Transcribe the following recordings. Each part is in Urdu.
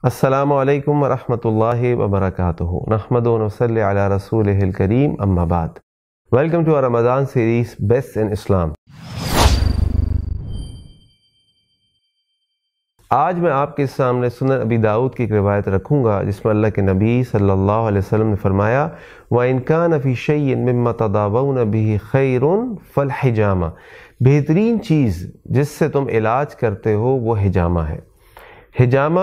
السلام علیکم ورحمۃ اللہ وبرکاتہ نحمد و نصلی علی رسولہ الکریم اما بعد. Welcome to Ramzan series best in Islam. آج میں آپ کے سامنے سنن ابی داؤد کی ایک روایت رکھوں گا جس میں اللہ کے نبی صلی اللہ علیہ وسلم نے فرمایا وَإِن كَانَ فِي شَيْءٍ مِّمَّا تَدَاوَوْنَ بِهِ خَيْرٌ فَالْحِجَامَةُ. بہترین چیز جس سے تم علاج کرتے ہو وہ حجامہ ہے. حجامہ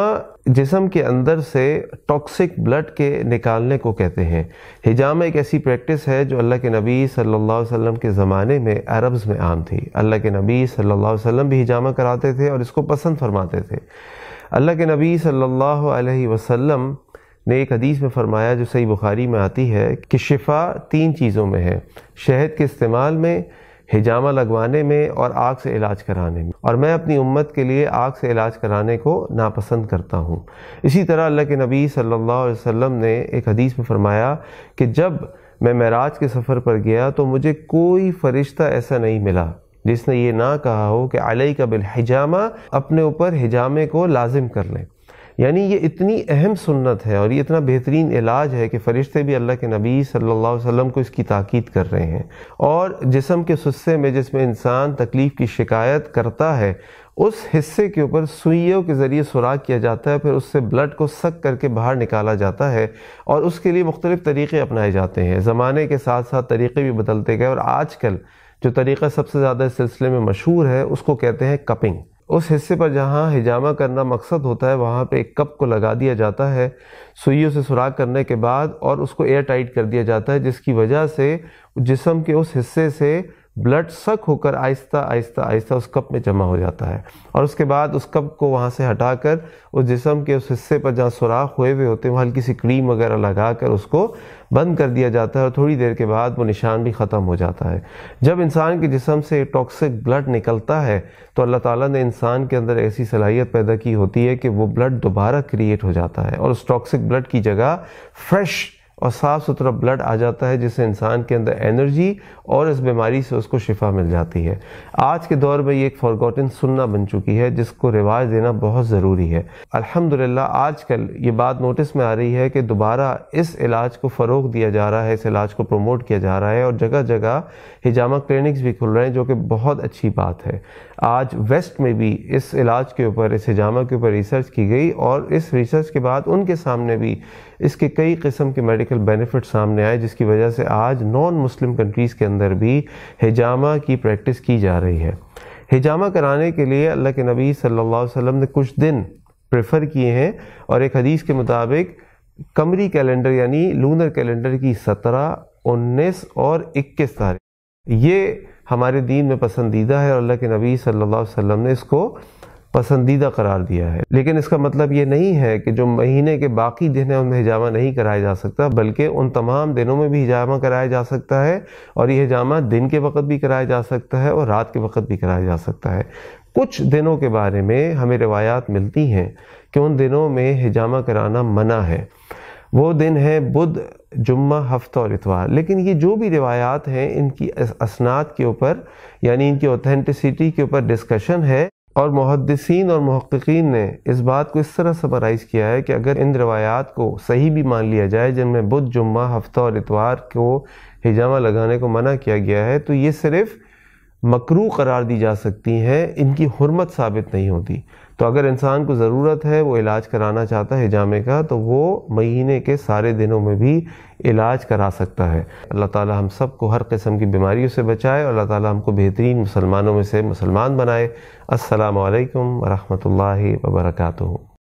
جسم کے اندر سے ٹاکسک بلڈ کے نکالنے کو کہتے ہیں. حجامہ ایک ایسی پریکٹس ہے جو اللہ کے نبی صلی اللہ علیہ وسلم کے زمانے میں عربز میں عام تھی. اللہ کے نبی صلی اللہ علیہ وسلم بھی حجامہ کراتے تھے اور اس کو پسند فرماتے تھے. اللہ کے نبی صلی اللہ علیہ وسلم نے ایک حدیث میں فرمایا جو صحیح بخاری میں آتی ہے کہ شفا 3 چیزوں میں ہے: شہد کے استعمال میں، حجامہ لگوانے میں اور آگ سے علاج کرانے میں، اور میں اپنی امت کے لیے آگ سے علاج کرانے کو ناپسند کرتا ہوں. اسی طرح اللہ کے نبی صلی اللہ علیہ وسلم نے ایک حدیث میں فرمایا کہ جب میں معراج کے سفر پر گیا تو مجھے کوئی فرشتہ ایسا نہیں ملا جس نے یہ نہ کہا ہو کہ علیک بالحجامہ، اپنے اوپر حجامے کو لازم کر لیں. یعنی یہ اتنی اہم سنت ہے اور یہ اتنا بہترین علاج ہے کہ فرشتے بھی اللہ کے نبی صلی اللہ علیہ وسلم کو اس کی تاکید کر رہے ہیں. اور جسم کے اس حصے میں جس میں انسان تکلیف کی شکایت کرتا ہے اس حصے کے اوپر سوئیوں کے ذریعے سوراخ کیا جاتا ہے، پھر اس سے بلڈ کو سک کر کے باہر نکالا جاتا ہے اور اس کے لیے مختلف طریقے اپنائے جاتے ہیں. زمانے کے ساتھ ساتھ طریقے بھی بدلتے گئے اور آج کل جو طریقہ سب سے زیادہ اس سلسلے میں مشہور ہے اس کو کہتے ہیں کپنگ. اس حصے پر جہاں حجامہ کرنا مقصد ہوتا ہے وہاں پہ ایک کپ کو لگا دیا جاتا ہے سوئیوں سے سوراخ کرنے کے بعد، اور اس کو ایئر ٹائٹ کر دیا جاتا ہے جس کی وجہ سے جسم کے اس حصے سے بلڈ سک ہو کر آہستہ آہستہ آہستہ اس کپ میں جمع ہو جاتا ہے، اور اس کے بعد اس کپ کو وہاں سے ہٹا کر اس جسم کے اس حصے پر جہاں سوراخ ہوئے ہوتے ہیں وہاں ہلکی سی کریم وغیرہ لگا کر اس کو بند کر دیا جاتا ہے، اور تھوڑی دیر کے بعد وہ نشان بھی ختم ہو جاتا ہے. جب انسان کے جسم سے ٹاکسک بلڈ نکلتا ہے تو اللہ تعالیٰ نے انسان کے اندر ایسی صلاحیت پیدا کی ہوتی ہے کہ وہ بلڈ دوبارہ کریٹ ہو جاتا ہے اور اس ٹاکسک بلڈ کی جگہ فریش اور صاف ستھرا بلڈ آ جاتا ہے جس سے انسان کے اندر انرجی اور اس بیماری سے اس کو شفا مل جاتی ہے. آج کے دور میں یہ ایک فارگوٹن سننا بن چکی ہے جس کو رواج دینا بہت ضروری ہے. الحمدللہ آج کل یہ بات نوٹس میں آ رہی ہے کہ دوبارہ اس علاج کو فروغ دیا جا رہا ہے، اس علاج کو پروموٹ کیا جا رہا ہے، اور جگہ جگہ حجامہ کلینکس بھی کھل رہے ہیں جو کہ بہت اچھی بات ہے. آج ویسٹ میں بھی اس علاج کے اوپر، اس حجامہ کے اوپر ریسرچ کی گئی اور اس ریسرچ کے بعد ان کے سامنے بھی اس کے کئی قسم کے میڈیکل بینیفٹ سامنے آئے جس کی وجہ سے آج نان مسلم کنٹریز کے اندر بھی حجامہ کی پریکٹس کی جا رہی ہے. حجامہ کرانے کے لیے اللہ کے نبی صلی اللہ علیہ وسلم نے کچھ دن پریفر کیے ہیں، اور ایک حدیث کے مطابق قمری کیلنڈر یعنی لونر کیلنڈر کی 17، 19 اور 21 تاریخ یہ ہمارے دین میں پسندیدہ ہے اور اللہ کے نبی صلی اللہ علیہ وسلم نے اس کو پسندیدہ قرار دیا ہے. لیکن اس کا مطلب یہ نہیں ہے کہ جو مہینے کے باقی دن ہیں ان میں حجامہ نہیں کرایا جا سکتا، بلکہ ان تمام دنوں میں بھی حجامہ کرایا جا سکتا ہے، اور یہ حجامہ دن کے وقت بھی کرایا جا سکتا ہے اور رات کے وقت بھی کرایا جا سکتا ہے. کچھ دنوں کے بارے میں ہمیں روایات ملتی ہیں کہ ان دنوں میں حجامہ کرانا منع ہے. وہ دن ہیں بدھ، جمعہ، ہفتہ اور اتوار. لیکن یہ جو بھی روایات ہیں ان کی اسناد کے اوپر یعنی ان کی اوتھینٹسٹی کے اوپر ڈسکشن ہے، اور محدثین اور محققین نے اس بات کو اس طرح سمرائز کیا ہے کہ اگر ان روایات کو صحیح بھی مان لیا جائے جن میں بدھ، جمعہ، ہفتہ اور اتوار کو حجامہ لگانے کو منع کیا گیا ہے تو یہ صرف مکروہ قرار دی جا سکتی ہیں، ان کی حرمت ثابت نہیں ہوتی. تو اگر انسان کو ضرورت ہے، وہ علاج کرانا چاہتا ہے حجامے کا، تو وہ مہینے کے سارے دنوں میں بھی علاج کرا سکتا ہے. اللہ تعالی ہم سب کو ہر قسم کی بیماریوں سے بچائے اور اللہ تعالی ہم کو بہترین مسلمانوں میں سے مسلمان بنائے. السلام علیکم ورحمۃ اللہ وبرکاتہ.